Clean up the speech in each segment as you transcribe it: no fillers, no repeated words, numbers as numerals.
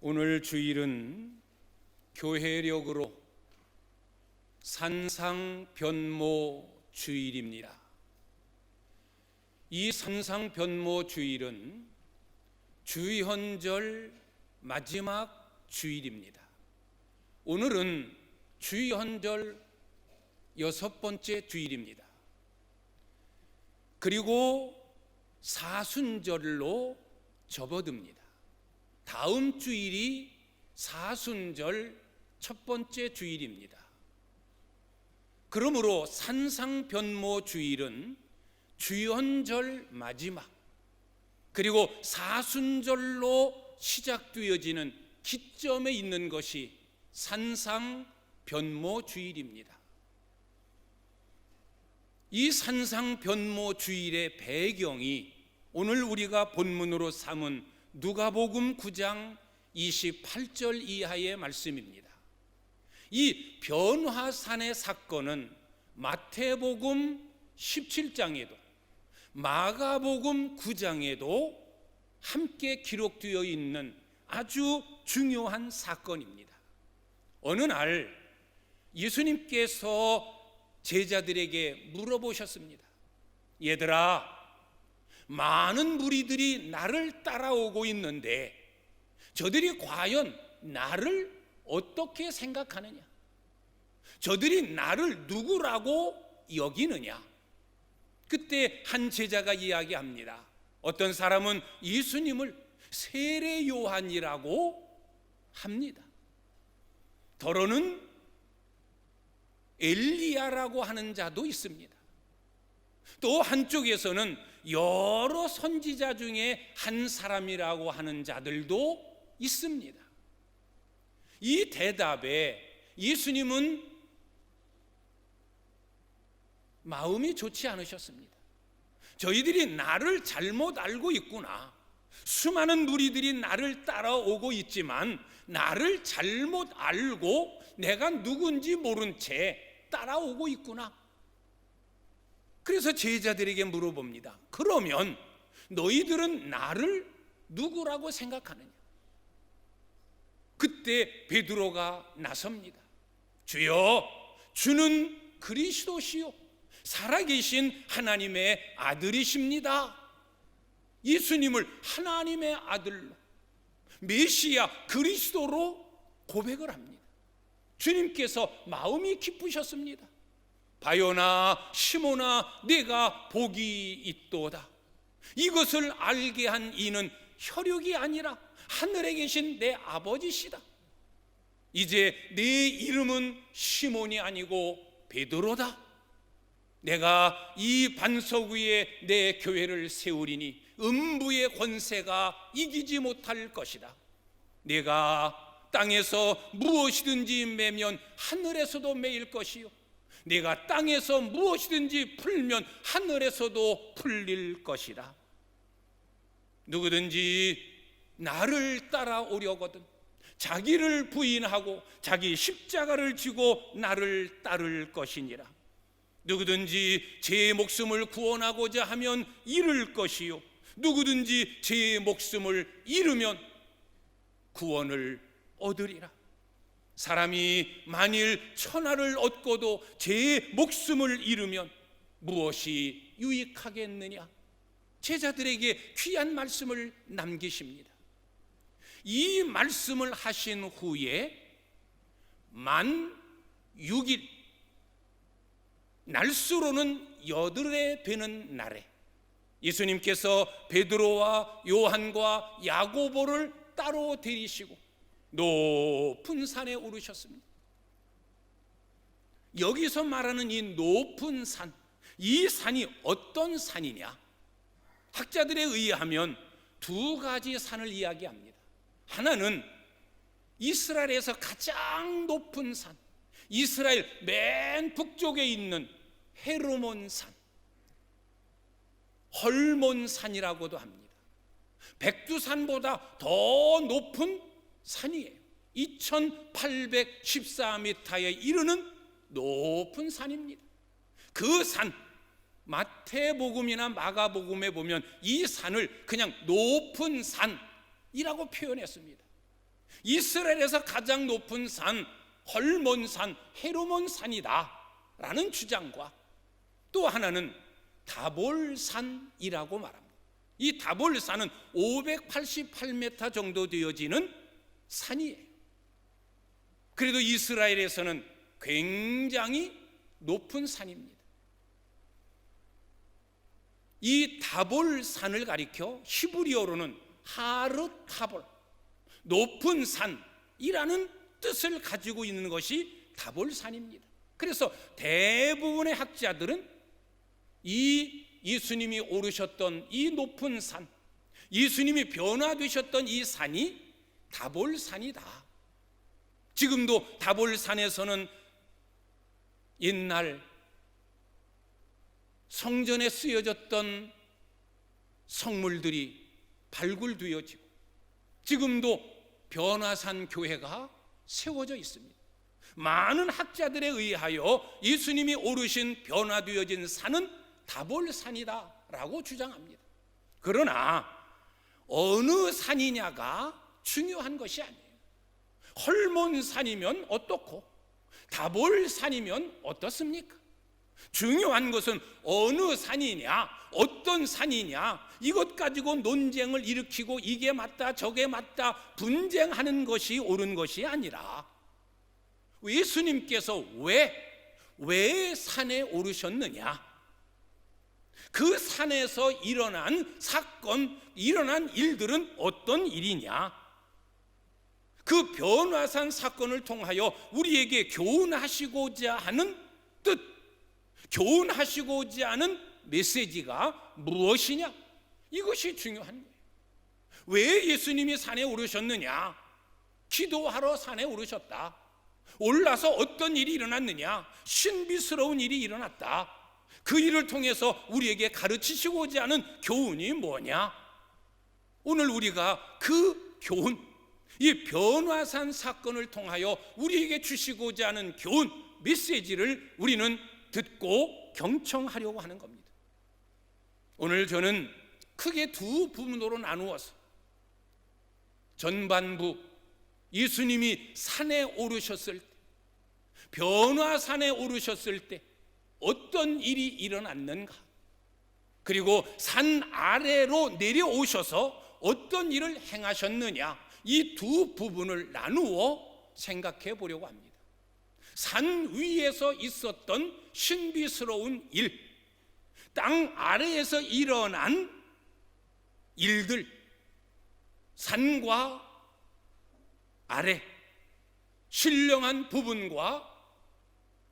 오늘 주일은 교회력으로 산상변모 주일입니다. 이 산상변모 주일은 주현절 마지막 주일입니다. 오늘은 주현절 6번째 주일입니다. 그리고 사순절로 접어듭니다. 다음 주일이 사순절 첫 번째 주일입니다. 그러므로 산상변모 주일은 주현절 마지막 그리고 사순절로 시작되어지는 기점에 있는 것이 산상변모 주일입니다. 이 산상변모 주일의 배경이 오늘 우리가 본문으로 삼은 누가복음 9장 28절 이하의 말씀입니다. 이 변화산의 사건은 마태복음 17장에도 마가복음 9장에도 함께 기록되어 있는 아주 중요한 사건입니다. 어느 날 예수님께서 제자들에게 물어보셨습니다. 얘들아, 많은 무리들이 나를 따라오고 있는데 저들이 과연 나를 어떻게 생각하느냐? 저들이 나를 누구라고 여기느냐? 그때 한 제자가 이야기합니다. 어떤 사람은 예수님을 세례 요한이라고 합니다. 더러는 엘리야라고 하는 자도 있습니다. 또 한쪽에서는 여러 선지자 중에 한 사람이라고 하는 자들도 있습니다. 이 대답에 예수님은 마음이 좋지 않으셨습니다. 저희들이 나를 잘못 알고 있구나. 수많은 무리들이 나를 따라오고 있지만 나를 잘못 알고 내가 누군지 모른 채 따라오고 있구나. 그래서 제자들에게 물어봅니다. 그러면 너희들은 나를 누구라고 생각하느냐? 그때 베드로가 나섭니다. 주여, 주는 그리스도시요 살아계신 하나님의 아들이십니다. 예수님을 하나님의 아들로, 메시아 그리스도로 고백을 합니다. 주님께서 마음이 기쁘셨습니다. 바요나 시몬아, 내가 복이 있도다. 이것을 알게 한 이는 혈육이 아니라 하늘에 계신 내 아버지시다. 이제 내 이름은 시몬이 아니고 베드로다. 내가 이 반석 위에 내 교회를 세우리니 음부의 권세가 이기지 못할 것이다. 내가 땅에서 무엇이든지 매면 하늘에서도 매일 것이요, 내가 땅에서 무엇이든지 풀면 하늘에서도 풀릴 것이다. 누구든지 나를 따라오려거든 자기를 부인하고 자기 십자가를 지고 나를 따를 것이니라. 누구든지 제 목숨을 구원하고자 하면 잃을 것이요, 누구든지 제 목숨을 잃으면 구원을 얻으리라. 사람이 만일 천하를 얻고도 제 목숨을 잃으면 무엇이 유익하겠느냐? 제자들에게 귀한 말씀을 남기십니다. 이 말씀을 하신 후에 만 6일, 날수로는 8에 되는 날에 예수님께서 베드로와 요한과 야고보를 따로 데리시고 높은 산에 오르셨습니다. 여기서 말하는 이 높은 산, 이 산이 어떤 산이냐? 학자들에 의하면 두 가지 산을 이야기합니다. 하나는 이스라엘에서 가장 높은 산, 이스라엘 맨 북쪽에 있는 헤르몬산, 헐몬산이라고도 합니다. 백두산보다 더 높은 산이에요. 2814m에 이르는 높은 산입니다. 그 산, 마태복음이나 마가복음에 보면 이 산을 그냥 높은 산이라고 표현했습니다. 이스라엘에서 가장 높은 산 헐몬산, 헤르몬산이다 라는 주장과, 또 하나는 다볼산이라고 말합니다. 이 다볼산은 588m 정도 되어지는 산이에요. 그래도 이스라엘에서는 굉장히 높은 산입니다. 이 다볼산을 가리켜 히브리어로는 하르타볼, 높은 산이라는 뜻을 가지고 있는 것이 다볼산입니다. 그래서 대부분의 학자들은 이 예수님이 오르셨던 이 높은 산, 예수님이 변화되셨던 이 산이 다볼산이다. 지금도 다볼산에서는 옛날 성전에 쓰여졌던 성물들이 발굴되어지고, 지금도 변화산 교회가 세워져 있습니다. 많은 학자들에 의하여 예수님이 오르신 변화되어진 산은 다볼산이다 라고 주장합니다. 그러나 어느 산이냐가 중요한 것이 아니에요. 헐몬산이면 어떻고 다볼산이면 어떻습니까? 중요한 것은 어느 산이냐, 어떤 산이냐, 이것 가지고 논쟁을 일으키고 이게 맞다 저게 맞다 분쟁하는 것이 옳은 것이 아니라, 예수님께서 왜 산에 오르셨느냐, 그 산에서 일어난 사건, 일어난 일들은 어떤 일이냐, 그 변화산 사건을 통하여 우리에게 교훈하시고자 하는 뜻, 교훈하시고자 하는 메시지가 무엇이냐, 이것이 중요한 거예요. 왜 예수님이 산에 오르셨느냐? 기도하러 산에 오르셨다. 올라서 어떤 일이 일어났느냐? 신비스러운 일이 일어났다. 그 일을 통해서 우리에게 가르치시고자 하는 교훈이 뭐냐? 오늘 우리가 그 교훈, 이 변화산 사건을 통하여 우리에게 주시고자 하는 교훈, 메시지를 우리는 듣고 경청하려고 하는 겁니다. 오늘 저는 크게 두 부분으로 나누어서 전반부, 예수님이 산에 오르셨을 때, 변화산에 오르셨을 때 어떤 일이 일어났는가, 그리고 산 아래로 내려오셔서 어떤 일을 행하셨느냐, 이 두 부분을 나누어 생각해 보려고 합니다. 산 위에서 있었던 신비스러운 일, 땅 아래에서 일어난 일들, 산과 아래, 신령한 부분과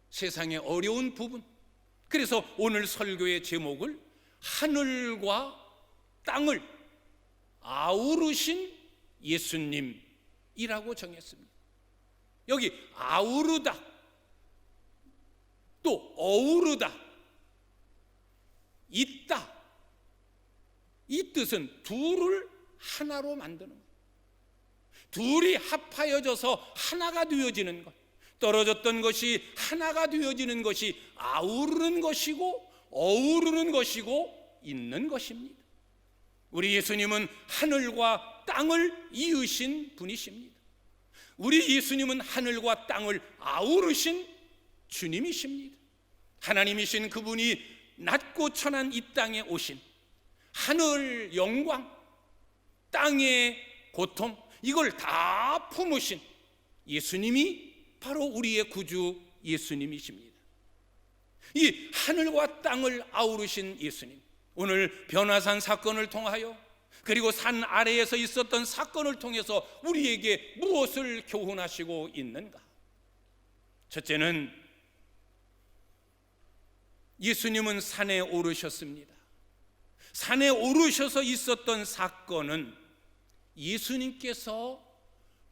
세상의 어려운 부분. 그래서 오늘 설교의 제목을 하늘과 땅을 아우르신 예수님이라고 정했습니다. 여기 아우르다, 또 어우르다, 있다, 이 뜻은 둘을 하나로 만드는 것, 둘이 합하여져서 하나가 되어지는 것, 떨어졌던 것이 하나가 되어지는 것이 아우르는 것이고 어우르는 것이고 있는 것입니다. 우리 예수님은 하늘과 땅을 이으신 분이십니다. 우리 예수님은 하늘과 땅을 아우르신 주님이십니다. 하나님이신 그분이 낮고 천한 이 땅에 오신 하늘 영광, 땅의 고통, 이걸 다 품으신 예수님이 바로 우리의 구주 예수님이십니다. 이 하늘과 땅을 아우르신 예수님, 오늘 변화산 사건을 통하여, 그리고 산 아래에서 있었던 사건을 통해서 우리에게 무엇을 교훈하시고 있는가? 첫째는 예수님은 산에 오르셨습니다. 산에 오르셔서 있었던 사건은 예수님께서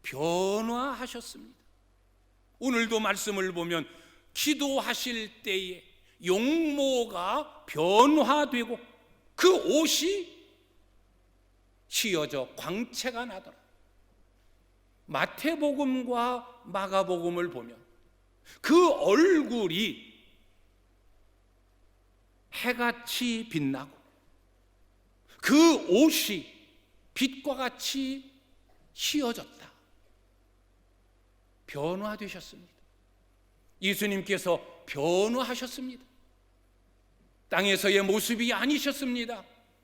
변화하셨습니다. 오늘도 말씀을 보면 기도하실 때에 용모가 변화되고 그 옷이 휘어져 광채가 나더라. 마태복음과 마가복음을 보면 그 얼굴이 해같이 빛나고 그 옷이 빛과 같이 휘어졌다. 변화되셨습니다. 예수님께서 변화하셨습니다. 땅에서의 모습이 아니셨습니다.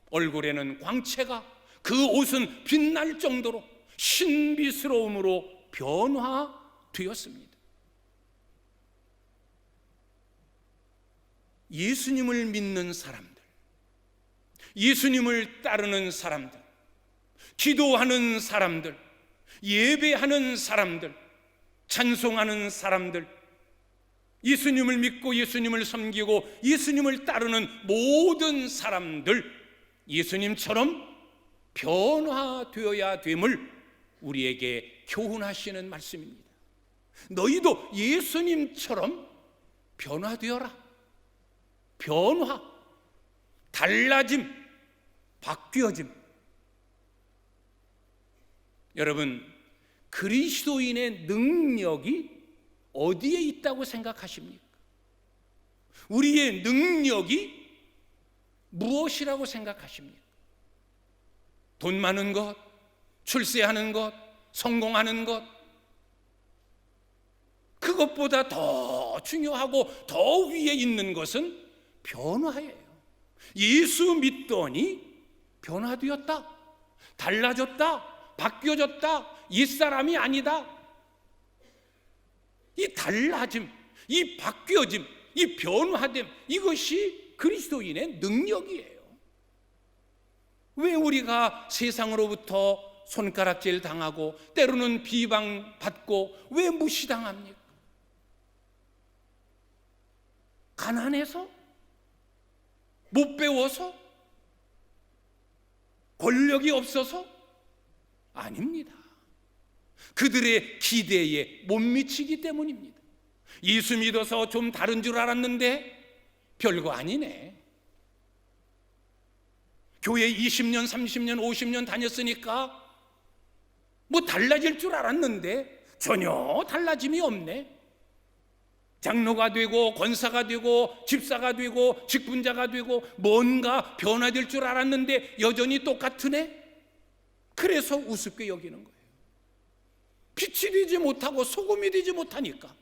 얼굴에는 광채가, 그 옷은 빛날 정도로 신비스러움으로 변화되었습니다. 예수님을 믿는 사람들, 예수님을 따르는 사람들, 기도하는 사람들, 예배하는 사람들, 찬송하는 사람들, 예수님을 믿고 예수님을 섬기고 예수님을 따르는 모든 사람들, 예수님처럼 변화되어야 됨을 우리에게 교훈하시는 말씀입니다. 너희도 예수님처럼 변화되어라. 변화, 달라짐, 바뀌어짐. 여러분, 그리스도인의 능력이 어디에 있다고 생각하십니까? 우리의 능력이 무엇이라고 생각하십니까? 돈 많은 것, 출세하는 것, 성공하는 것, 그것보다 더 중요하고 더 위에 있는 것은 변화예요. 예수 믿더니 변화되었다, 달라졌다, 바뀌어졌다, 옛사람이 아니다. 이 달라짐, 이 바뀌어짐, 이 변화됨, 이것이 그리스도인의 능력이에요. 왜 우리가 세상으로부터 손가락질 당하고 때로는 비방받고 왜 무시당합니까? 가난해서? 못 배워서? 권력이 없어서? 아닙니다. 그들의 기대에 못 미치기 때문입니다. 예수 믿어서 좀 다른 줄 알았는데 별거 아니네. 교회 20년, 30년, 50년 다녔으니까 뭐 달라질 줄 알았는데 전혀 달라짐이 없네. 장로가 되고 권사가 되고 집사가 되고 직분자가 되고 뭔가 변화될 줄 알았는데 여전히 똑같으네. 그래서 우습게 여기는 거예요. 빛이 되지 못하고 소금이 되지 못하니까,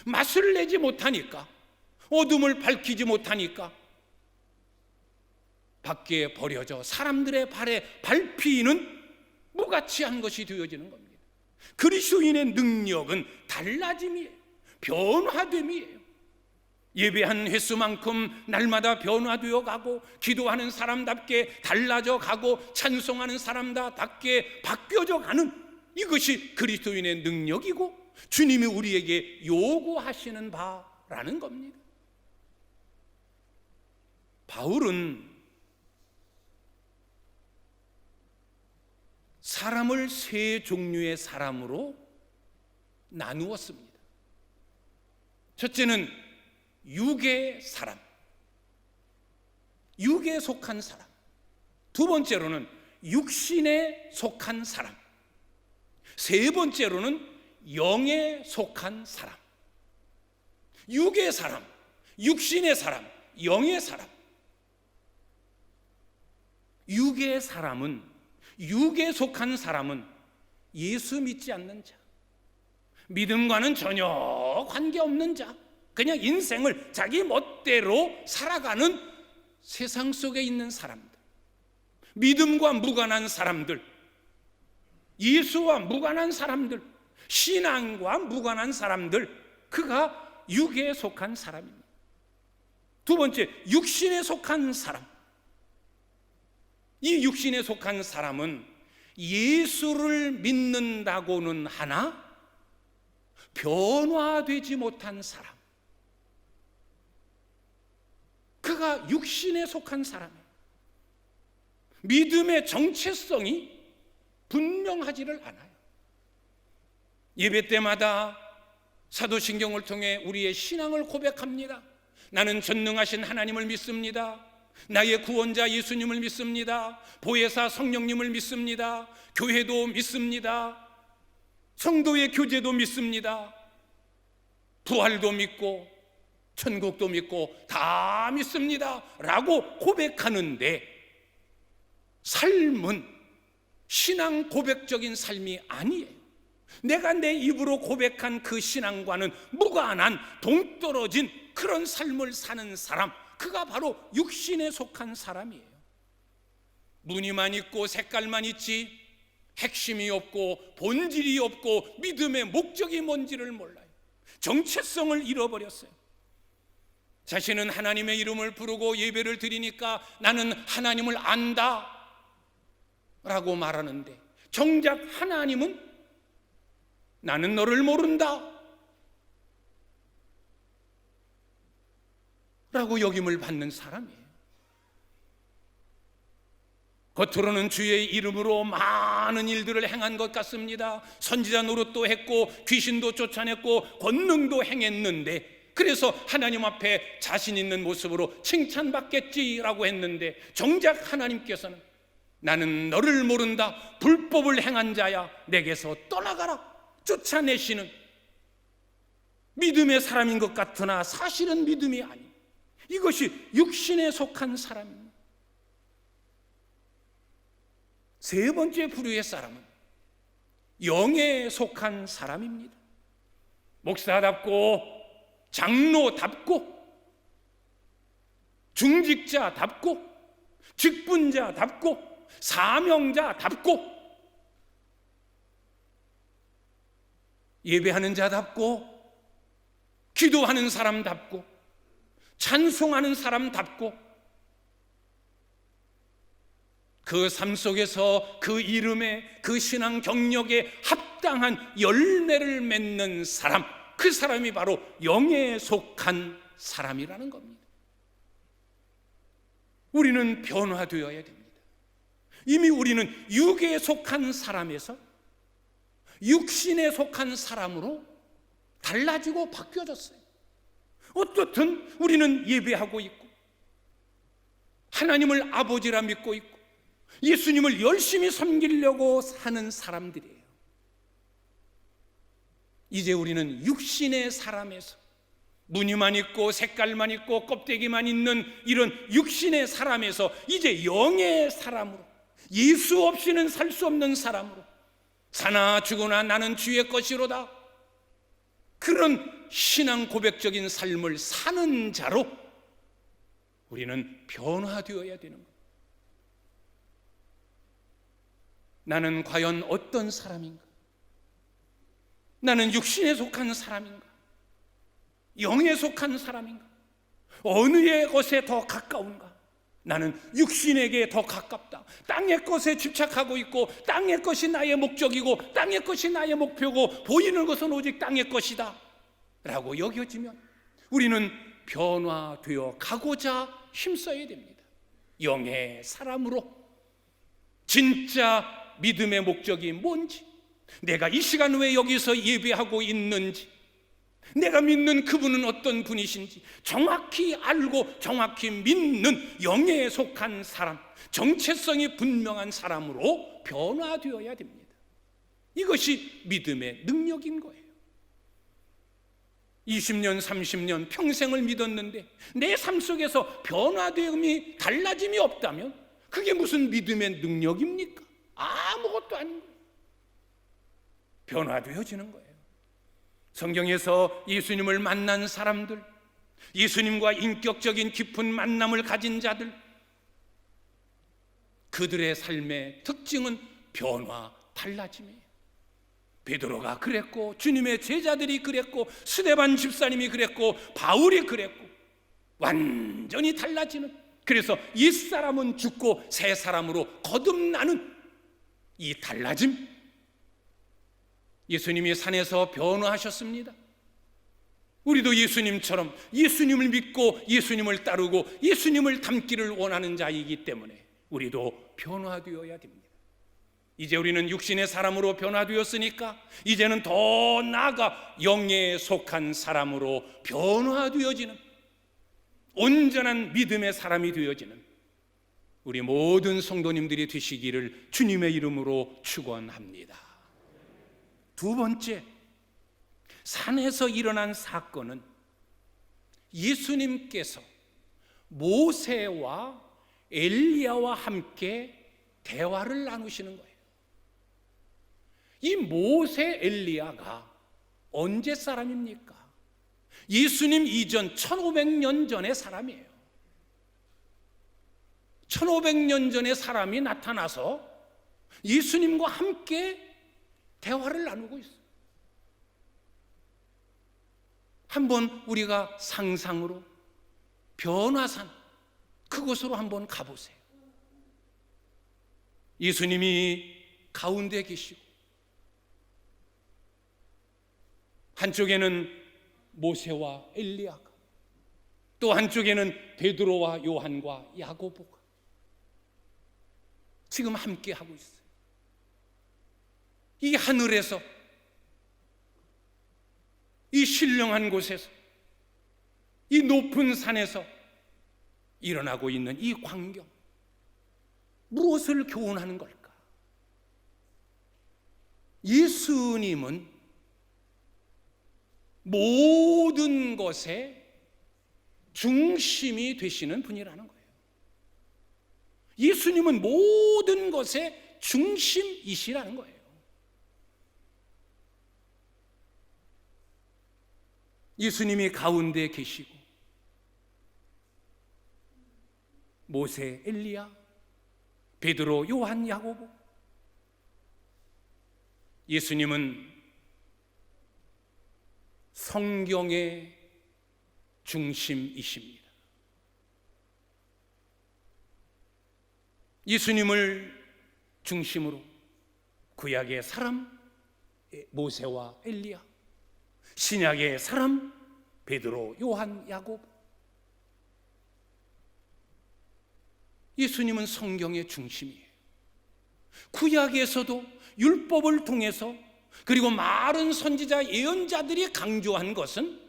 맛을 내지 못하니까, 어둠을 밝히지 못하니까 밖에 버려져 사람들의 발에 밟히는 무가치한 것이 되어지는 겁니다. 그리스도인의 능력은 달라짐이에요. 변화됨이에요. 예배한 횟수만큼 날마다 변화되어 가고, 기도하는 사람답게 달라져 가고, 찬송하는 사람답게 바뀌어져 가는, 이것이 그리스도인의 능력이고 주님이 우리에게 요구하시는 바라는 겁니다. 바울은 사람을 세 종류의 사람으로 나누었습니다. 첫째는 육의 사람, 육에 속한 사람. 두 번째로는 육신에 속한 사람. 세 번째로는 영에 속한 사람. 육의 사람, 육신의 사람, 영의 사람. 육의 사람은, 육에 속한 사람은 예수 믿지 않는 자, 믿음과는 전혀 관계없는 자, 그냥 인생을 자기 멋대로 살아가는 세상 속에 있는 사람들, 믿음과 무관한 사람들, 예수와 무관한 사람들, 신앙과 무관한 사람들, 그가 육에 속한 사람입니다. 두 번째, 육신에 속한 사람. 이 육신에 속한 사람은 예수를 믿는다고는 하나 변화되지 못한 사람, 그가 육신에 속한 사람이에요. 믿음의 정체성이 분명하지를 않아요. 예배 때마다 사도신경을 통해 우리의 신앙을 고백합니다. 나는 전능하신 하나님을 믿습니다. 나의 구원자 예수님을 믿습니다. 보혜사 성령님을 믿습니다. 교회도 믿습니다. 성도의 교제도 믿습니다. 부활도 믿고 천국도 믿고 다 믿습니다 라고 고백하는데, 삶은 신앙 고백적인 삶이 아니에요. 내가 내 입으로 고백한 그 신앙과는 무관한 동떨어진 그런 삶을 사는 사람, 그가 바로 육신에 속한 사람이에요. 무늬만 있고 색깔만 있지 핵심이 없고 본질이 없고 믿음의 목적이 뭔지를 몰라요. 정체성을 잃어버렸어요. 자신은 하나님의 이름을 부르고 예배를 드리니까 나는 하나님을 안다 라고 말하는데, 정작 하나님은 나는 너를 모른다 라고 역임을 받는 사람이에요. 겉으로는 주의 이름으로 많은 일들을 행한 것 같습니다. 선지자 노릇도 했고 귀신도 쫓아냈고 권능도 행했는데, 그래서 하나님 앞에 자신 있는 모습으로 칭찬받겠지라고 했는데, 정작 하나님께서는 나는 너를 모른다, 불법을 행한 자야, 내게서 떠나가라 쫓아내시는 믿음의 사람인 것 같으나 사실은 믿음이 아닌, 이것이 육신에 속한 사람입니다. 세 번째 부류의 사람은 영에 속한 사람입니다. 목사답고 장로답고 중직자답고 직분자답고 사명자답고 예배하는 자답고 기도하는 사람답고 찬송하는 사람답고, 그 삶 속에서 그 이름에, 그 신앙 경력에 합당한 열매를 맺는 사람, 그 사람이 바로 영에 속한 사람이라는 겁니다. 우리는 변화되어야 됩니다. 이미 우리는 육에 속한 사람에서 육신에 속한 사람으로 달라지고 바뀌어졌어요. 어떻든 우리는 예배하고 있고 하나님을 아버지라 믿고 있고 예수님을 열심히 섬기려고 사는 사람들이에요. 이제 우리는 육신의 사람에서 무늬만 있고 색깔만 있고 껍데기만 있는 이런 육신의 사람에서 이제 영의 사람으로, 예수 없이는 살 수 없는 사람으로, 사나 죽으나 나는 주의 것이로다, 그런 신앙 고백적인 삶을 사는 자로 우리는 변화되어야 되는 겁니다. 나는 과연 어떤 사람인가? 나는 육신에 속한 사람인가? 영에 속한 사람인가? 어느 것에 더 가까운가? 나는 육신에게 더 가깝다. 땅의 것에 집착하고 있고 땅의 것이 나의 목적이고 땅의 것이 나의 목표고 보이는 것은 오직 땅의 것이다 라고 여겨지면 우리는 변화되어 가고자 힘써야 됩니다. 영의 사람으로 진짜 믿음의 목적이 뭔지, 내가 이 시간 왜 여기서 예배하고 있는지, 내가 믿는 그분은 어떤 분이신지 정확히 알고 정확히 믿는 영에 속한 사람, 정체성이 분명한 사람으로 변화되어야 됩니다. 이것이 믿음의 능력인 거예요. 20년, 30년 평생을 믿었는데 내 삶 속에서 변화됨이, 달라짐이 없다면 그게 무슨 믿음의 능력입니까? 아무것도 아닌 거예요. 변화되어지는 거예요. 성경에서 예수님을 만난 사람들, 예수님과 인격적인 깊은 만남을 가진 자들, 그들의 삶의 특징은 변화, 달라짐이에요. 베드로가 그랬고 주님의 제자들이 그랬고 스데반 집사님이 그랬고 바울이 그랬고, 완전히 달라지는, 그래서 옛사람은 죽고 새 사람으로 거듭나는 이 달라짐, 예수님이 산에서 변화하셨습니다. 우리도 예수님처럼 예수님을 믿고 예수님을 따르고 예수님을 닮기를 원하는 자이기 때문에 우리도 변화되어야 됩니다. 이제 우리는 육신의 사람으로 변화되었으니까 이제는 더 나아가 영에 속한 사람으로 변화되어지는, 온전한 믿음의 사람이 되어지는 우리 모든 성도님들이 되시기를 주님의 이름으로 축원합니다. 두 번째, 산에서 일어난 사건은 예수님께서 모세와 엘리야와 함께 대화를 나누시는 거예요. 이 모세 엘리야가 언제 사람입니까? 예수님 이전 1500년 전의 사람이에요. 1500년 전의 사람이 나타나서 예수님과 함께 대화를 나누고 있어요. 한번 우리가 상상으로 변화산 그곳으로 한번 가보세요. 예수님이 가운데 계시고 한쪽에는 모세와 엘리야가, 또 한쪽에는 베드로와 요한과 야고보가 지금 함께 하고 있어요. 이 하늘에서, 이 신령한 곳에서, 이 높은 산에서 일어나고 있는 이 광경, 무엇을 교훈하는 걸까? 예수님은 모든 것의 중심이 되시는 분이라는 거예요. 예수님은 모든 것의 중심이시라는 거예요. 예수님이 가운데 계시고 모세, 엘리야, 베드로, 요한, 야고보, 예수님은 성경의 중심이십니다. 예수님을 중심으로 구약의 사람 모세와 엘리야, 신약의 사람 베드로, 요한, 야고보, 예수님은 성경의 중심이에요. 구약에서도 율법을 통해서, 그리고 많은 선지자 예언자들이 강조한 것은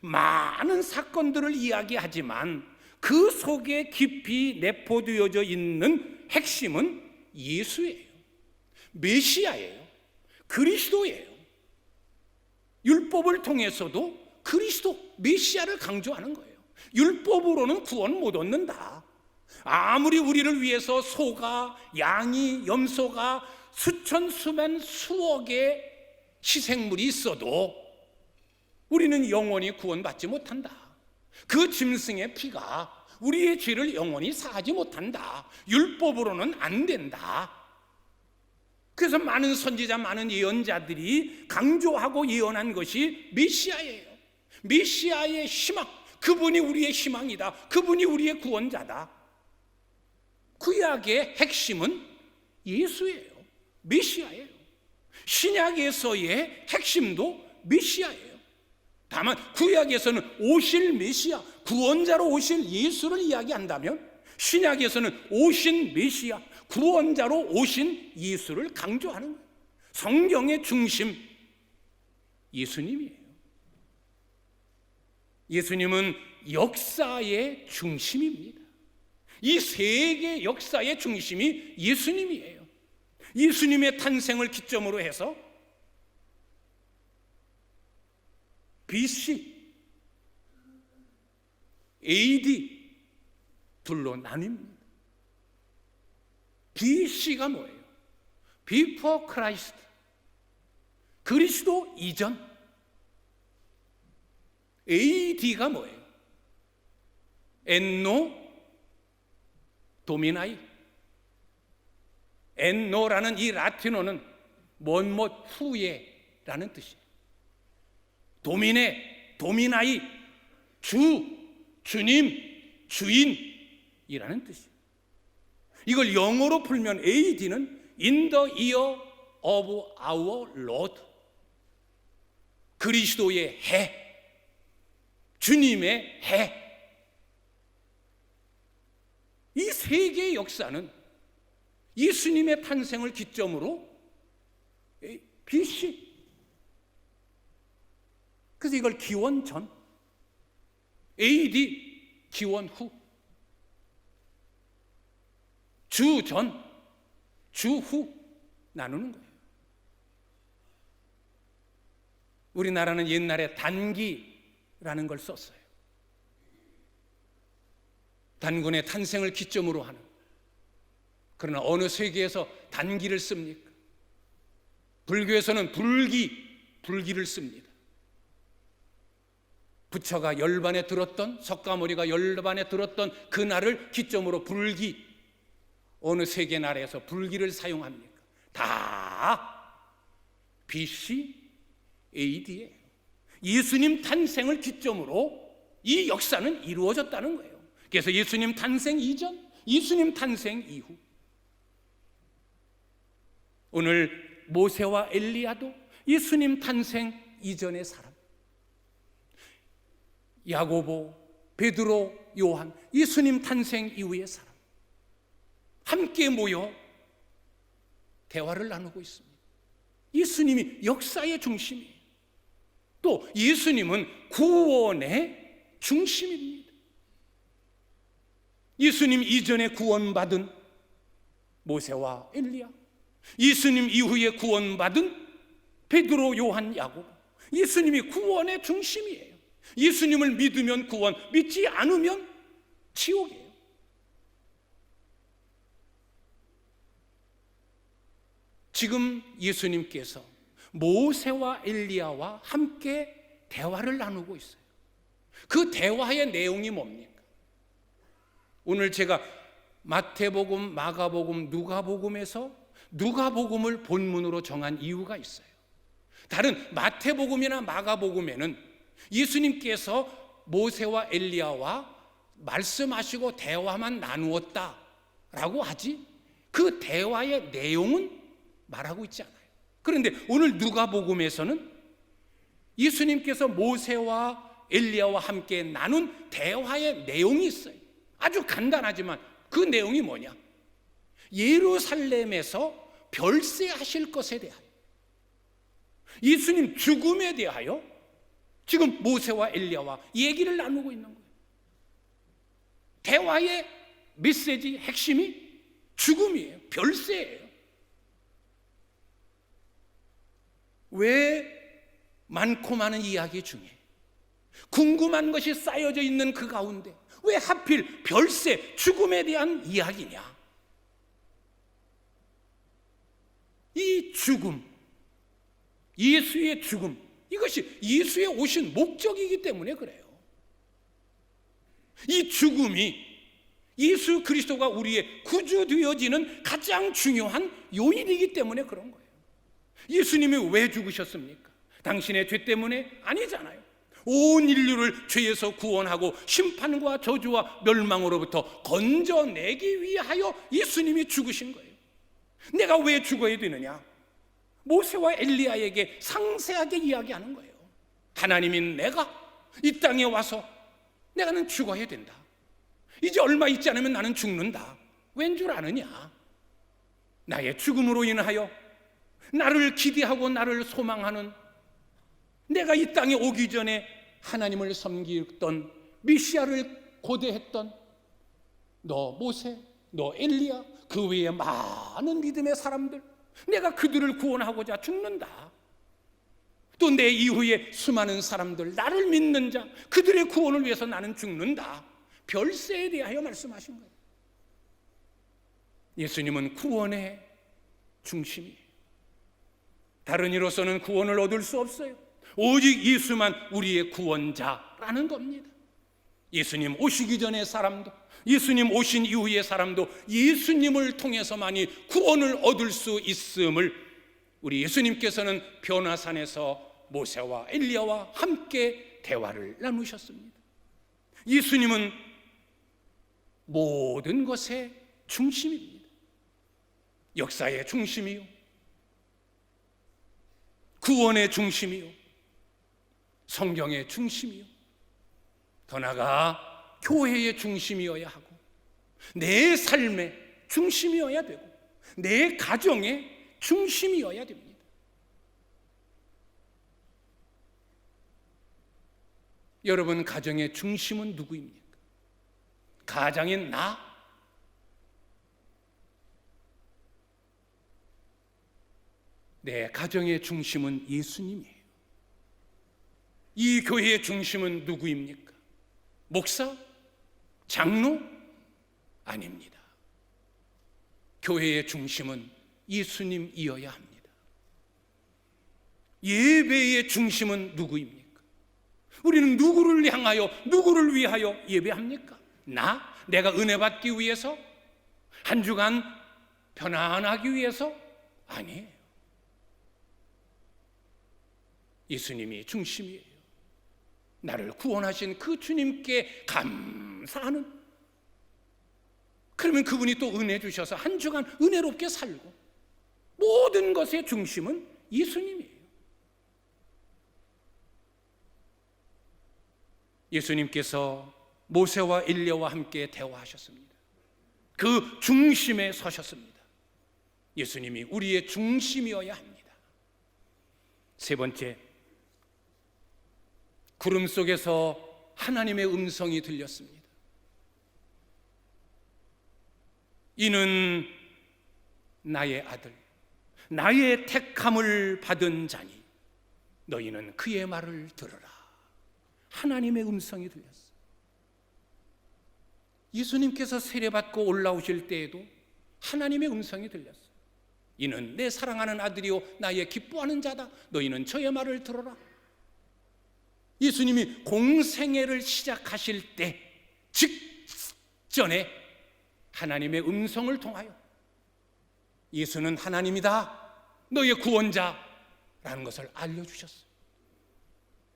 많은 사건들을 이야기하지만 그 속에 깊이 내포되어져 있는 핵심은 예수예요. 메시아예요. 그리스도예요. 율법을 통해서도 그리스도, 메시아를 강조하는 거예요. 율법으로는 구원 못 얻는다. 아무리 우리를 위해서 소가, 양이, 염소가 수천, 수만, 수억의 희생물이 있어도 우리는 영원히 구원받지 못한다. 그 짐승의 피가 우리의 죄를 영원히 사하지 못한다. 율법으로는 안 된다. 그래서 많은 선지자, 많은 예언자들이 강조하고 예언한 것이 메시아예요. 메시아의 희망, 그분이 우리의 희망이다. 그분이 우리의 구원자다. 구약의 핵심은 예수예요. 메시아예요. 신약에서의 핵심도 메시아예요. 다만 구약에서는 오실 메시아, 구원자로 오실 예수를 이야기한다면 신약에서는 오신 메시아, 구원자로 오신 예수를 강조하는 거예요. 성경의 중심 예수님이에요. 예수님은 역사의 중심입니다. 이 세계 역사의 중심이 예수님이에요. 예수님의 탄생을 기점으로 해서 BC, AD 둘로 나뉩니다. BC가 뭐예요? Before Christ, 그리스도 이전. AD가 뭐예요? 엔노 도미나이. 엔노라는 이 라틴어는 뭔 후에라는 뜻이에요. 도미네, 도미나이, 주님, 주인이라는 뜻이에요. 이걸 영어로 풀면 AD는 In the year of our Lord, 그리스도의 해, 주님의 해. 이 세계의 역사는 예수님의 탄생을 기점으로 BC. 그래서 이걸 기원 전, AD 기원 후, 주 전, 주 후 나누는 거예요. 우리나라는 옛날에 단기라는 걸 썼어요. 단군의 탄생을 기점으로 하는. 그러나 어느 세계에서 단기를 씁니까? 불교에서는 불기를 씁니다. 부처가 열반에 들었던, 석가모니가 열반에 들었던 그날을 기점으로 불기, 어느 세계 나라에서 불기를 사용합니까? 다 BC AD예요. 예수님 탄생을 기점으로 이 역사는 이루어졌다는 거예요. 그래서 예수님 탄생 이전, 예수님 탄생 이후, 오늘 모세와 엘리야도 예수님 탄생 이전의 사람, 야고보, 베드로, 요한, 예수님 탄생 이후의 사람, 함께 모여 대화를 나누고 있습니다. 예수님이 역사의 중심이에요. 또 예수님은 구원의 중심입니다. 예수님 이전에 구원받은 모세와 엘리야, 예수님 이후에 구원받은 베드로, 요한, 야고보, 예수님이 구원의 중심이에요. 예수님을 믿으면 구원, 믿지 않으면 지옥이에요. 지금 예수님께서 모세와 엘리야와 함께 대화를 나누고 있어요. 그 대화의 내용이 뭡니까? 오늘 제가 마태복음, 마가복음, 누가복음에서 누가복음을 본문으로 정한 이유가 있어요. 다른 마태복음이나 마가복음에는 예수님께서 모세와 엘리야와 말씀하시고 대화만 나누었다라고 하지 그 대화의 내용은 말하고 있지 않아요. 그런데 오늘 누가복음에서는 예수님께서 모세와 엘리야와 함께 나눈 대화의 내용이 있어요. 아주 간단하지만 그 내용이 뭐냐? 예루살렘에서 별세하실 것에 대하여, 예수님 죽음에 대하여 지금 모세와 엘리야와 얘기를 나누고 있는 거예요. 대화의 메시지 핵심이 죽음이에요. 별세예요. 왜 많고 많은 이야기 중에 궁금한 것이 쌓여져 있는 그 가운데 왜 하필 별세, 죽음에 대한 이야기냐? 이 죽음, 예수의 죽음, 이것이 예수의 오신 목적이기 때문에 그래요. 이 죽음이 예수 그리스도가 우리의 구주 되어지는 가장 중요한 요인이기 때문에 그런 거예요. 예수님이 왜 죽으셨습니까? 당신의 죄 때문에? 아니잖아요. 온 인류를 죄에서 구원하고 심판과 저주와 멸망으로부터 건져내기 위하여 예수님이 죽으신 거예요. 내가 왜 죽어야 되느냐? 모세와 엘리야에게 상세하게 이야기하는 거예요. 하나님인 내가 이 땅에 와서 내가는 죽어야 된다. 이제 얼마 있지 않으면 나는 죽는다. 왠 줄 아느냐? 나의 죽음으로 인하여 나를 기대하고 나를 소망하는, 내가 이 땅에 오기 전에 하나님을 섬기던 메시아를 고대했던 너 모세, 너 엘리야, 그 외에 많은 믿음의 사람들, 내가 그들을 구원하고자 죽는다. 또 내 이후에 수많은 사람들, 나를 믿는 자, 그들의 구원을 위해서 나는 죽는다. 별세에 대하여 말씀하신 거예요. 예수님은 구원의 중심이에요. 다른 이로서는 구원을 얻을 수 없어요. 오직 예수만 우리의 구원자라는 겁니다. 예수님 오시기 전의 사람도, 예수님 오신 이후의 사람도 예수님을 통해서만이 구원을 얻을 수 있음을 우리 예수님께서는 변화산에서 모세와 엘리야와 함께 대화를 나누셨습니다. 예수님은 모든 것의 중심입니다. 역사의 중심이요, 구원의 중심이요, 성경의 중심이요, 더 나아가 교회의 중심이어야 하고 내 삶의 중심이어야 되고 내 가정의 중심이어야 됩니다. 여러분, 가정의 중심은 누구입니까? 가장인 나? 내 가정의 중심은 예수님이에요. 이 교회의 중심은 누구입니까? 목사? 장로? 아닙니다. 교회의 중심은 예수님이어야 합니다. 예배의 중심은 누구입니까? 우리는 누구를 향하여, 누구를 위하여 예배합니까? 내가 은혜 받기 위해서? 한 주간 편안하기 위해서? 아니에요. 예수님이 중심이에요. 나를 구원하신 그 주님께 감사하는, 그러면 그분이 또 은혜 주셔서 한 주간 은혜롭게 살고, 모든 것의 중심은 예수님이에요. 예수님께서 모세와 엘리야와 함께 대화하셨습니다. 그 중심에 서셨습니다. 예수님이 우리의 중심이어야 합니다. 세 번째, 구름 속에서 하나님의 음성이 들렸습니다. 이는 나의 아들, 나의 택함을 받은 자니 너희는 그의 말을 들으라. 하나님의 음성이 들렸어요. 예수님께서 세례받고 올라오실 때에도 하나님의 음성이 들렸어요. 이는 내 사랑하는 아들이요 나의 기뻐하는 자다. 너희는 저의 말을 들어라. 예수님이 공생애를 시작하실 때 직전에 하나님의 음성을 통하여 예수는 하나님이다, 너의 구원자라는 것을 알려주셨어요.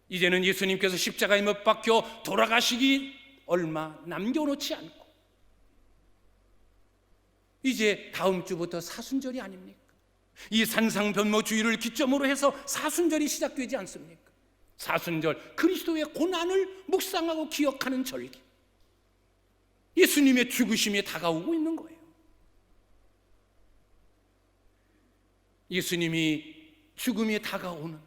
이제는 예수님께서 십자가에 못 박혀 돌아가시기 얼마 남겨놓지 않고 이제 다음 주부터 사순절이 아닙니까? 이 산상변모주의를 기점으로 해서 사순절이 시작되지 않습니까? 사순절, 그리스도의 고난을 묵상하고 기억하는 절기, 예수님의 죽으심이 다가오고 있는 거예요. 예수님이 죽음이 다가오는,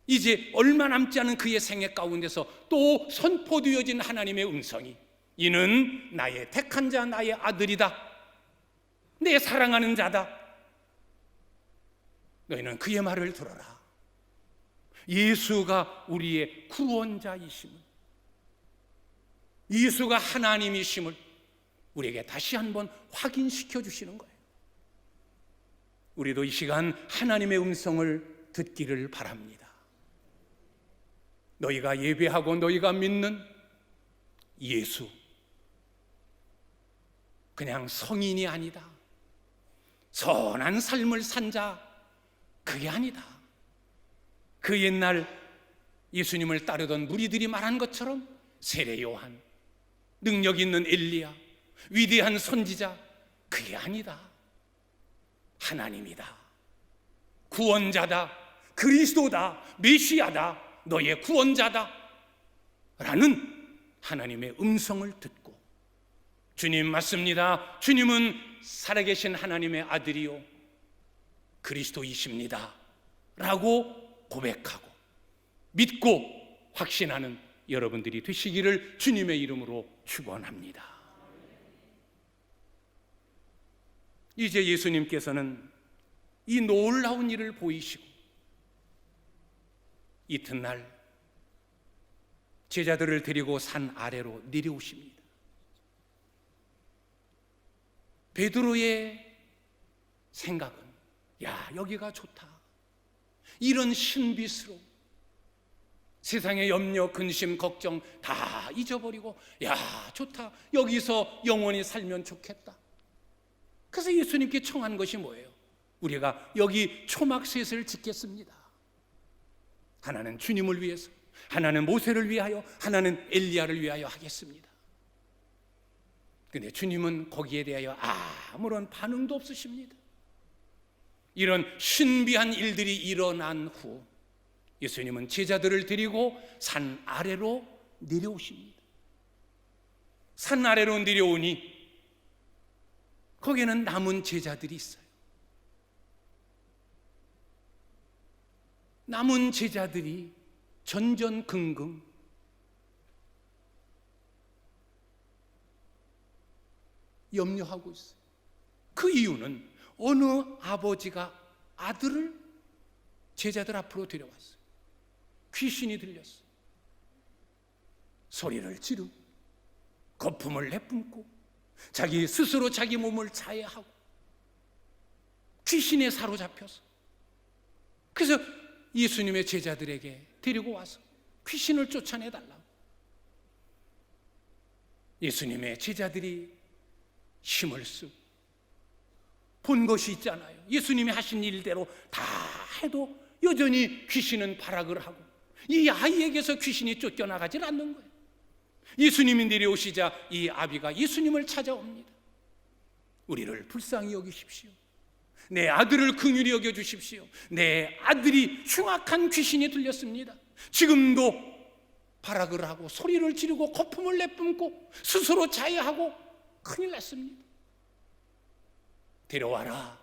이제 얼마 남지 않은 그의 생애 가운데서 또 선포되어진 하나님의 음성이, 이는 나의 택한 자, 나의 아들이다, 내 사랑하는 자다, 너희는 그의 말을 들어라. 예수가 우리의 구원자이심을, 예수가 하나님이심을 우리에게 다시 한번 확인시켜 주시는 거예요. 우리도 이 시간 하나님의 음성을 듣기를 바랍니다. 너희가 예배하고 너희가 믿는 예수, 그냥 성인이 아니다, 선한 삶을 산 자, 그게 아니다. 그 옛날 예수님을 따르던 무리들이 말한 것처럼 세례 요한, 능력 있는 엘리야, 위대한 선지자, 그게 아니다. 하나님이다, 구원자다, 그리스도다, 메시아다, 너의 구원자다 라는 하나님의 음성을 듣고, 주님 맞습니다, 주님은 살아계신 하나님의 아들이요 그리스도이십니다 라고 고백하고 믿고 확신하는 여러분들이 되시기를 주님의 이름으로 축원합니다. 이제 예수님께서는 이 놀라운 일을 보이시고 이튿날 제자들을 데리고 산 아래로 내려오십니다. 베드로의 생각은, 야, 여기가 좋다, 이런 신비스러운 세상의 염려, 근심, 걱정 다 잊어버리고, 야, 좋다, 여기서 영원히 살면 좋겠다. 그래서 예수님께 청한 것이 뭐예요? 우리가 여기 초막셋을 짓겠습니다. 하나는 주님을 위해서, 하나는 모세를 위하여, 하나는 엘리야를 위하여 하겠습니다. 근데 주님은 거기에 대하여 아무런 반응도 없으십니다. 이런 신비한 일들이 일어난 후 예수님은 제자들을 데리고 산 아래로 내려오십니다. 산 아래로 내려오니 거기에는 남은 제자들이 있어요. 남은 제자들이 전전긍긍 염려하고 있어요. 그 이유는 어느 아버지가 아들을 제자들 앞으로 데려왔어요. 귀신이 들렸어요. 소리를 지르고 거품을 내뿜고 자기 스스로 자기 몸을 자해하고 귀신에 사로잡혀서, 그래서 예수님의 제자들에게 데리고 와서 귀신을 쫓아내달라고. 예수님의 제자들이 힘을 쓰고 본 것이 있잖아요. 예수님이 하신 일대로 다 해도 여전히 귀신은 발악을 하고 이 아이에게서 귀신이 쫓겨나가질 않는 거예요. 예수님이 내려오시자 이 아비가 예수님을 찾아옵니다. 우리를 불쌍히 여기십시오. 내 아들을 긍휼히 여겨주십시오. 내 아들이 흉악한 귀신이 들렸습니다. 지금도 발악을 하고 소리를 지르고 거품을 내뿜고 스스로 자해하고 큰일 났습니다. 데려와라.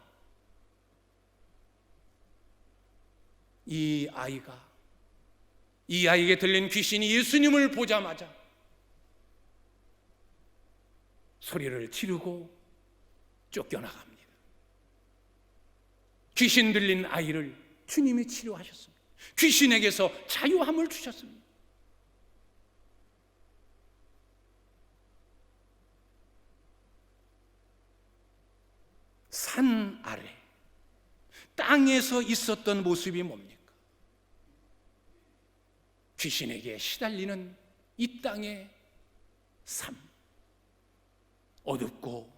이 아이에게 들린 귀신이 예수님을 보자마자 소리를 지르고 쫓겨나갑니다. 귀신 들린 아이를 주님이 치료하셨습니다. 귀신에게서 자유함을 주셨습니다. 산 아래 땅에서 있었던 모습이 뭡니까? 귀신에게 시달리는 이 땅의 삶, 어둡고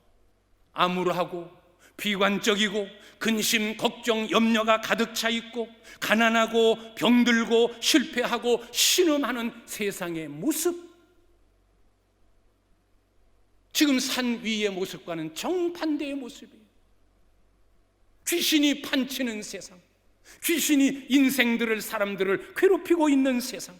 암울하고 비관적이고 근심, 걱정, 염려가 가득 차 있고 가난하고 병들고 실패하고 신음하는 세상의 모습, 지금 산 위의 모습과는 정반대의 모습이에요. 귀신이 판치는 세상, 귀신이 인생들을, 사람들을 괴롭히고 있는 세상.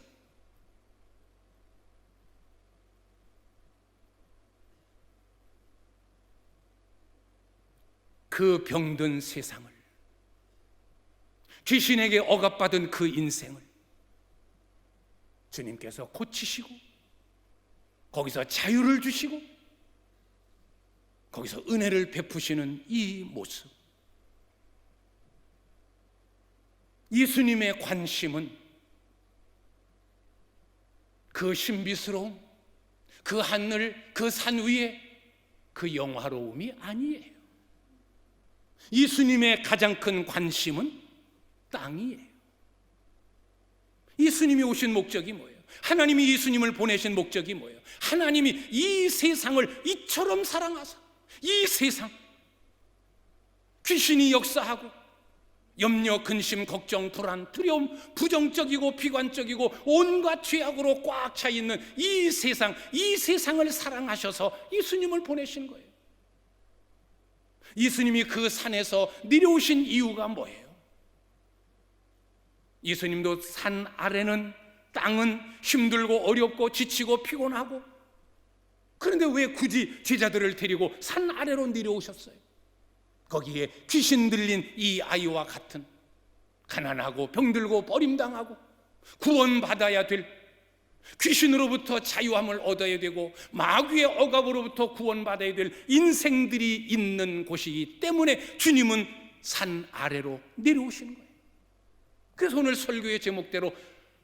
그 병든 세상을, 귀신에게 억압받은 그 인생을 주님께서 고치시고 거기서 자유를 주시고 거기서 은혜를 베푸시는 이 모습, 예수님의 관심은 그 신비스러움, 그 하늘, 그 산 위에 그 영화로움이 아니에요. 예수님의 가장 큰 관심은 땅이에요. 예수님이 오신 목적이 뭐예요? 하나님이 예수님을 보내신 목적이 뭐예요? 하나님이 이 세상을 이처럼 사랑하사, 이 세상, 귀신이 역사하고 염려, 근심, 걱정, 불안, 두려움, 부정적이고 비관적이고 온갖 죄악으로 꽉 차 있는 이 세상, 이 세상을 사랑하셔서 예수님을 보내신 거예요. 예수님이 그 산에서 내려오신 이유가 뭐예요? 예수님도 산 아래는, 땅은 힘들고 어렵고 지치고 피곤하고, 그런데 왜 굳이 제자들을 데리고 산 아래로 내려오셨어요? 거기에 귀신 들린 이 아이와 같은 가난하고 병들고 버림당하고 구원받아야 될, 귀신으로부터 자유함을 얻어야 되고 마귀의 억압으로부터 구원받아야 될 인생들이 있는 곳이기 때문에 주님은 산 아래로 내려오시는 거예요. 그래서 오늘 설교의 제목대로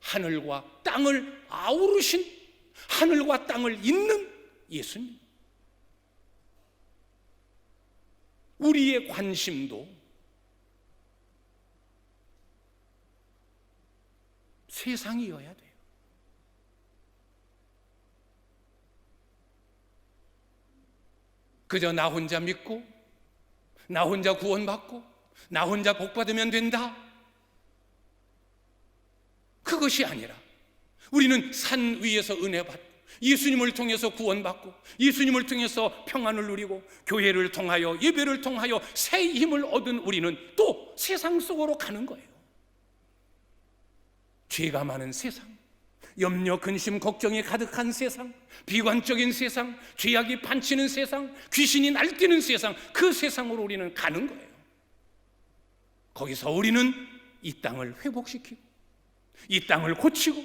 하늘과 땅을 아우르신, 하늘과 땅을 잇는 예수님. 우리의 관심도 세상이어야 돼요. 그저 나 혼자 믿고 나 혼자 구원받고 나 혼자 복받으면 된다, 그것이 아니라 우리는 산 위에서 은혜 받고 예수님을 통해서 구원받고 예수님을 통해서 평안을 누리고 교회를 통하여 예배를 통하여 새 힘을 얻은 우리는 또 세상 속으로 가는 거예요. 죄가 많은 세상, 염려, 근심, 걱정이 가득한 세상, 비관적인 세상, 죄악이 판치는 세상, 귀신이 날뛰는 세상, 그 세상으로 우리는 가는 거예요. 거기서 우리는 이 땅을 회복시키고 이 땅을 고치고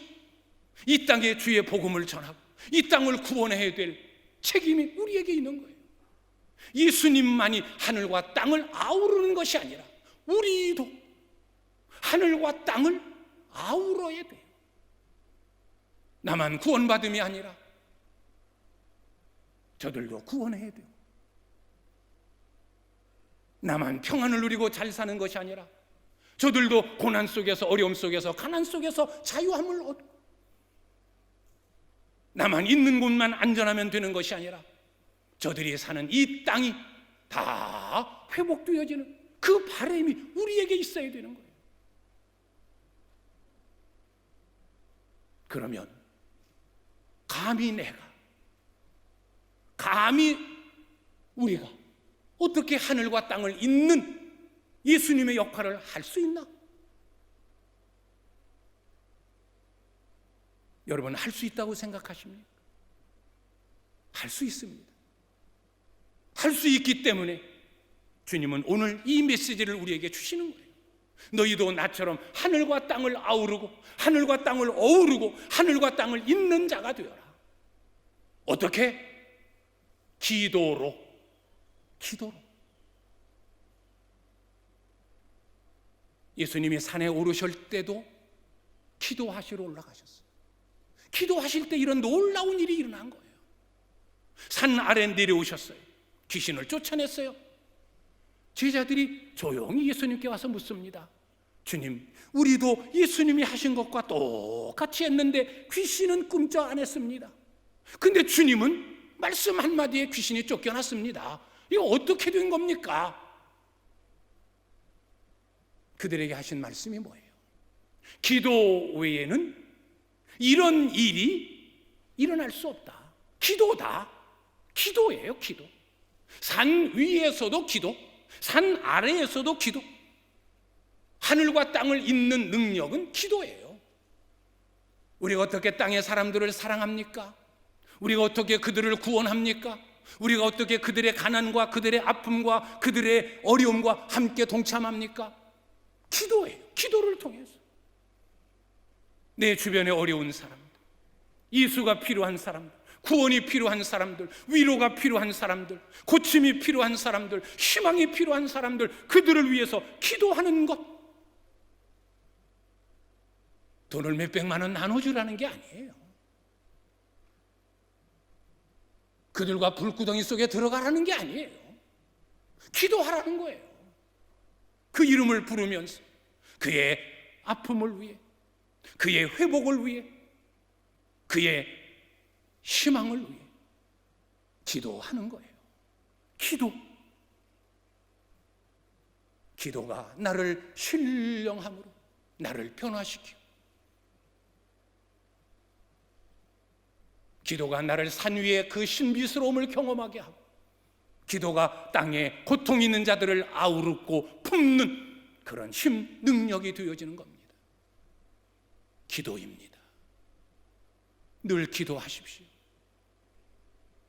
이 땅에 주의 복음을 전하고 이 땅을 구원해야 될 책임이 우리에게 있는 거예요. 예수님만이 하늘과 땅을 아우르는 것이 아니라 우리도 하늘과 땅을 아우러야 돼요. 나만 구원받음이 아니라 저들도 구원해야 돼요. 나만 평안을 누리고 잘 사는 것이 아니라 저들도 고난 속에서, 어려움 속에서, 가난 속에서 자유함을 얻고, 나만 있는 곳만 안전하면 되는 것이 아니라 저들이 사는 이 땅이 다 회복되어지는 그 바람이 우리에게 있어야 되는 거예요. 그러면 감히 우리가 어떻게 하늘과 땅을 잇는 예수님의 역할을 할 수 있나? 여러분, 할 수 있다고 생각하십니까? 할 수 있습니다. 할 수 있기 때문에 주님은 오늘 이 메시지를 우리에게 주시는 거예요. 너희도 나처럼 하늘과 땅을 아우르고 하늘과 땅을 어우르고 하늘과 땅을 잇는 자가 되어라. 어떻게? 기도로. 예수님이 산에 오르실 때도 기도하시러 올라가셨어요. 기도하실 때 이런 놀라운 일이 일어난 거예요. 산 아래 내려오셨어요. 귀신을 쫓아냈어요. 제자들이 조용히 예수님께 와서 묻습니다. 주님, 우리도 예수님이 하신 것과 똑같이 했는데 귀신은 꿈쩍 안 했습니다. 근데 주님은 말씀 한마디에 귀신이 쫓겨났습니다. 이거 어떻게 된 겁니까? 그들에게 하신 말씀이 뭐예요? 기도 외에는 이런 일이 일어날 수 없다. 기도다. 기도예요, 기도. 산 위에서도 기도, 산 아래에서도 기도. 하늘과 땅을 잇는 능력은 기도예요. 우리가 어떻게 땅의 사람들을 사랑합니까? 우리가 어떻게 그들을 구원합니까? 우리가 어떻게 그들의 가난과 그들의 아픔과 그들의 어려움과 함께 동참합니까? 기도예요. 기도를 통해서 내 주변에 어려운 사람들, 예수가 필요한 사람들, 구원이 필요한 사람들, 위로가 필요한 사람들, 고침이 필요한 사람들, 희망이 필요한 사람들, 그들을 위해서 기도하는 것. 돈을 몇백만 원 나눠주라는 게 아니에요. 그들과 불구덩이 속에 들어가라는 게 아니에요. 기도하라는 거예요. 그 이름을 부르면서 그의 아픔을 위해, 그의 회복을 위해, 그의 희망을 위해 기도하는 거예요. 기도가 나를 신령함으로 나를 변화시키고, 기도가 나를 산 위에 그 신비스러움을 경험하게 하고, 기도가 땅에 고통 있는 자들을 아우르고 품는 그런 힘, 능력이 되어지는 겁니다. 기도입니다. 늘 기도하십시오.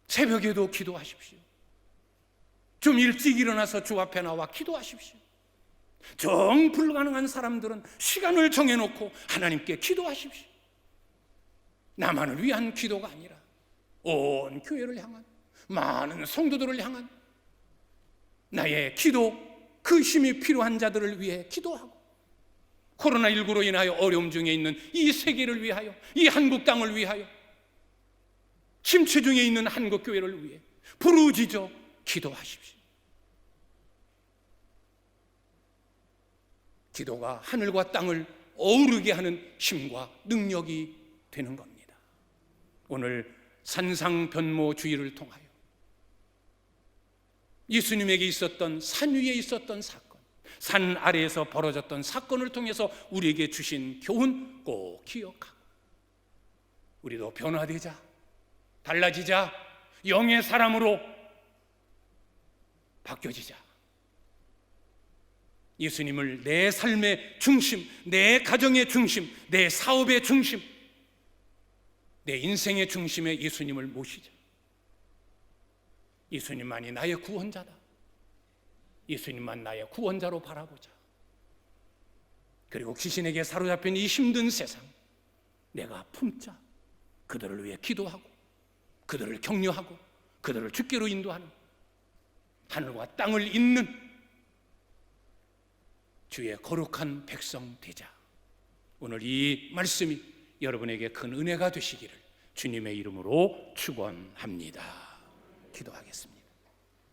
새벽에도 기도하십시오. 좀 일찍 일어나서 주 앞에 나와 기도하십시오. 정 불가능한 사람들은 시간을 정해놓고 하나님께 기도하십시오. 나만을 위한 기도가 아니라 온 교회를 향한, 많은 성도들을 향한 나의 기도, 그 힘이 필요한 자들을 위해 기도하고, 코로나19로 인하여 어려움 중에 있는 이 세계를 위하여, 이 한국 땅을 위하여, 침체 중에 있는 한국 교회를 위해 부르짖어 기도하십시오. 기도가 하늘과 땅을 어우르게 하는 힘과 능력이 되는 겁니다. 오늘 산상변모주의를 통하여 예수님에게 있었던, 산 위에 있었던 사건, 산 아래에서 벌어졌던 사건을 통해서 우리에게 주신 교훈 꼭 기억하고, 우리도 변화되자, 달라지자, 영의 사람으로 바뀌어지자. 예수님을 내 삶의 중심, 내 가정의 중심, 내 사업의 중심, 내 인생의 중심에 예수님을 모시자. 예수님만이 나의 구원자다. 예수님만 나의 구원자로 바라보자. 그리고 귀신에게 사로잡힌 이 힘든 세상 내가 품자. 그들을 위해 기도하고, 그들을 격려하고, 그들을 주께로 인도하는, 하늘과 땅을 잇는 주의 거룩한 백성 되자. 오늘 이 말씀이 여러분에게 큰 은혜가 되시기를 주님의 이름으로 축원합니다. 기도하겠습니다.